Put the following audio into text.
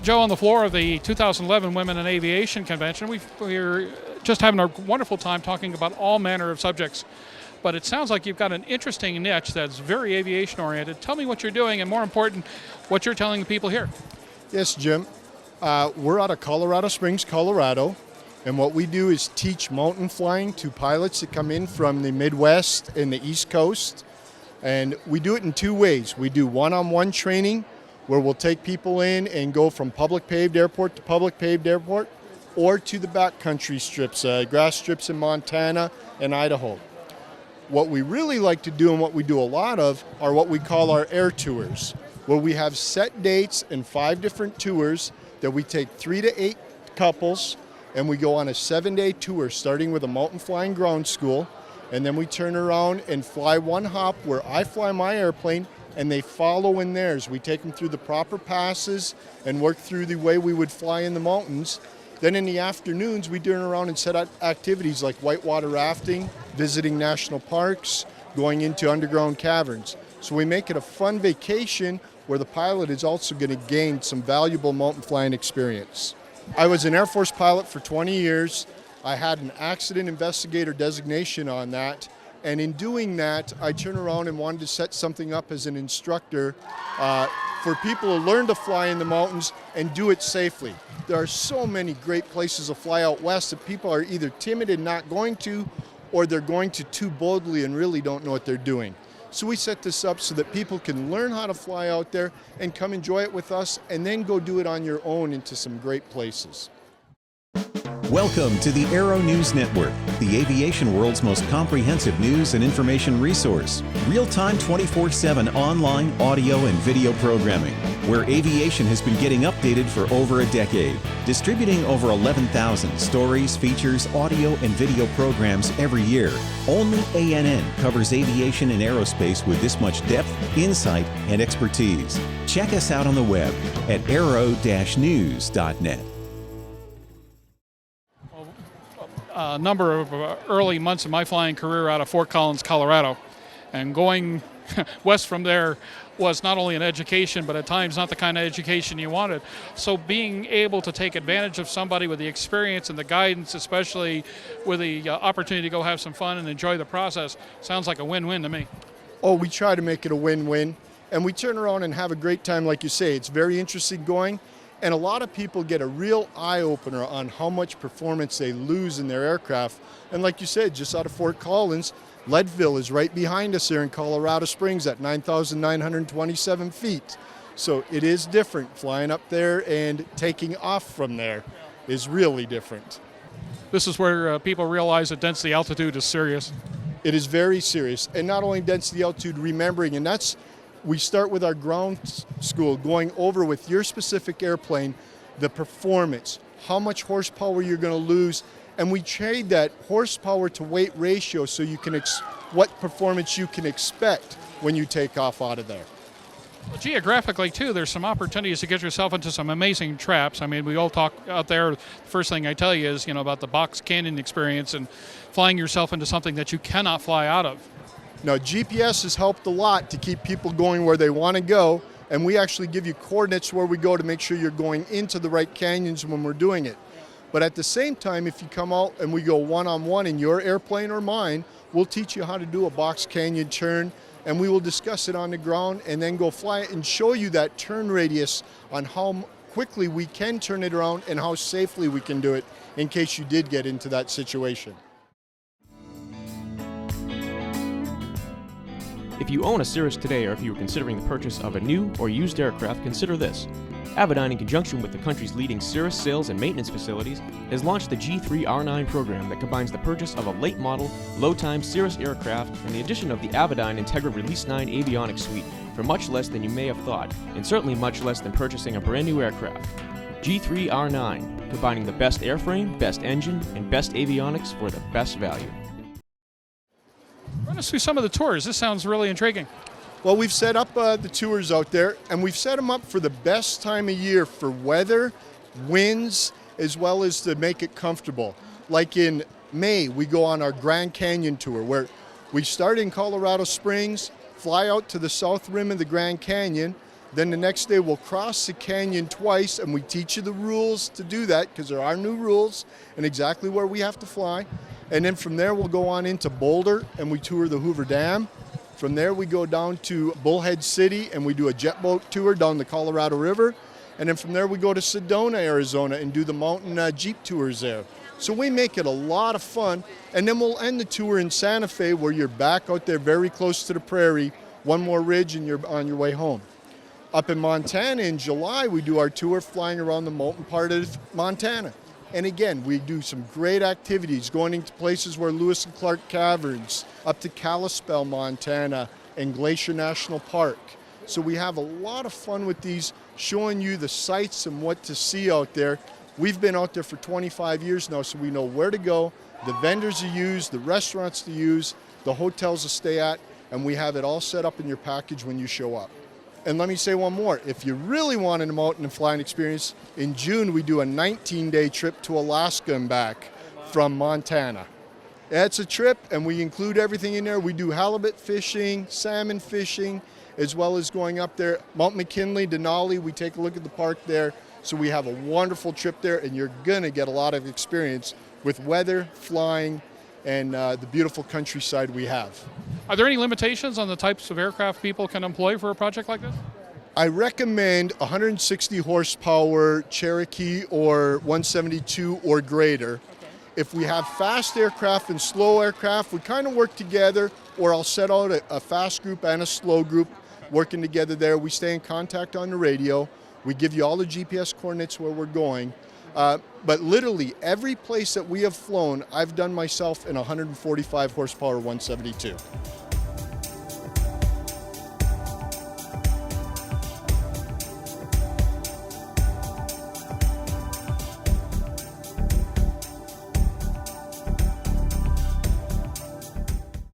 Joe, on the floor of the 2011 Women in Aviation Convention, we're just having a wonderful time talking about all manner of subjects. But it sounds like you've got an interesting niche that's very aviation oriented. Tell me what you're doing, and more important, what you're telling the people here. Yes, Jim. We're out of Colorado Springs, Colorado, and what we do is teach mountain flying to pilots that come in from the Midwest and the East Coast. And we do it in two ways. We do one-on-one training, where we'll take people in and go from public paved airport to public paved airport, or to the backcountry strips, grass strips in Montana and Idaho. What we really like to do, and what we do a lot of, are what we call our air tours, where we have set dates and 5 different tours that we take 3 to 8 couples, and we go on a 7-day tour, starting with a mountain flying ground school, and then we turn around and fly one hop where I fly my airplane and they follow in theirs. We take them through the proper passes and work through the way we would fly in the mountains. Then in the afternoons, we turn around and set up activities like whitewater rafting, visiting national parks, going into underground caverns. So we make it a fun vacation where the pilot is also going to gain some valuable mountain flying experience. I was an Air Force pilot for 20 years. I had an accident investigator designation on that. And in doing that, I turned around and wanted to set something up as an instructor for people to learn to fly in the mountains and do it safely. There are so many great places to fly out west that people are either timid and not going to, or they're going to too boldly and really don't know what they're doing. So we set this up so that people can learn how to fly out there and come enjoy it with us, and then go do it on your own into some great places. Welcome to the Aero-News Network, the aviation world's most comprehensive news and information resource. Real-time 24/7 online audio and video programming, where aviation has been getting updated for over a decade. Distributing over 11,000 stories, features, audio and video programs every year. Only ANN covers aviation and aerospace with this much depth, insight, and expertise. Check us out on the web at aero-news.net. A number of early months of my flying career out of Fort Collins, Colorado, and going west from there was not only an education, but at times not the kind of education you wanted. So being able to take advantage of somebody with the experience and the guidance, especially with the opportunity to go have some fun and enjoy the process, sounds like a win-win to me. Oh, we try to make it a win-win, and we turn around and have a great time, like you say. It's very interesting going. And a lot of people get a real eye-opener on how much performance they lose in their aircraft. And like you said, just out of Fort Collins, Leadville is right behind us here in Colorado Springs at 9,927 feet. So it is different. Flying up there and taking off from there is really different. This is where people realize that density altitude is serious. It is very serious. And not only density altitude, remembering, and that's we start with our ground school, going over with your specific airplane, the performance, how much horsepower you're going to lose, and we trade that horsepower to weight ratio so you can what performance you can expect when you take off out of there. Well, geographically, too, there's some opportunities to get yourself into some amazing traps. I mean, we all talk out there. The first thing I tell you is, about the Box Canyon experience and flying yourself into something that you cannot fly out of. Now, GPS has helped a lot to keep people going where they want to go, and we actually give you coordinates where we go to make sure you're going into the right canyons when we're doing it. But at the same time, if you come out and we go one-on-one in your airplane or mine, we'll teach you how to do a box canyon turn, and we will discuss it on the ground and then go fly it and show you that turn radius on how quickly we can turn it around and how safely we can do it in case you did get into that situation. If you own a Cirrus today, or if you are considering the purchase of a new or used aircraft, consider this. Avidyne, in conjunction with the country's leading Cirrus sales and maintenance facilities, has launched the G3R9 program that combines the purchase of a late model, low-time Cirrus aircraft and the addition of the Avidyne Integra Release 9 avionics suite for much less than you may have thought, and certainly much less than purchasing a brand new aircraft. G3R9, combining the best airframe, best engine, and best avionics for the best value. Run us through some of the tours. This sounds really intriguing. Well, we've set up the tours out there, and we've set them up for the best time of year for weather, winds, as well as to make it comfortable. Like in May, we go on our Grand Canyon tour, where we start in Colorado Springs, fly out to the south rim of the Grand Canyon, Then the next day we'll cross the canyon twice, and we teach you the rules to do that, because there are new rules and exactly where we have to fly. And then from there we'll go on into Boulder and we tour the Hoover Dam. From there we go down to Bullhead City and we do a jet boat tour down the Colorado River. And then from there we go to Sedona, Arizona and do the mountain Jeep tours there. So we make it a lot of fun. And then we'll end the tour in Santa Fe, where you're back out there very close to the prairie, one more ridge and you're on your way home. Up in Montana in July, we do our tour flying around the mountain part of Montana. And again, we do some great activities, going into places where Lewis and Clark Caverns, up to Kalispell, Montana, and Glacier National Park. So we have a lot of fun with these, showing you the sights and what to see out there. We've been out there for 25 years now, so we know where to go, the vendors to use, the restaurants to use, the hotels to stay at, and we have it all set up in your package when you show up. And let me say one more. If you really want a mountain and flying experience, in June we do a 19-day trip to Alaska and back from Montana. It's a trip, and we include everything in there. We do halibut fishing, salmon fishing, as well as going up there. Mount McKinley, Denali, we take a look at the park there. So we have a wonderful trip there, and you're going to get a lot of experience with weather, flying, and the beautiful countryside we have. Are there any limitations on the types of aircraft people can employ for a project like this? I recommend 160 horsepower Cherokee or 172 or greater. Okay. If we have fast aircraft and slow aircraft, we kind of work together, or I'll set out a fast group and a slow group working together there. We stay in contact on the radio. We give you all the GPS coordinates where we're going. But literally every place that we have flown, I've done myself in 145 horsepower 172.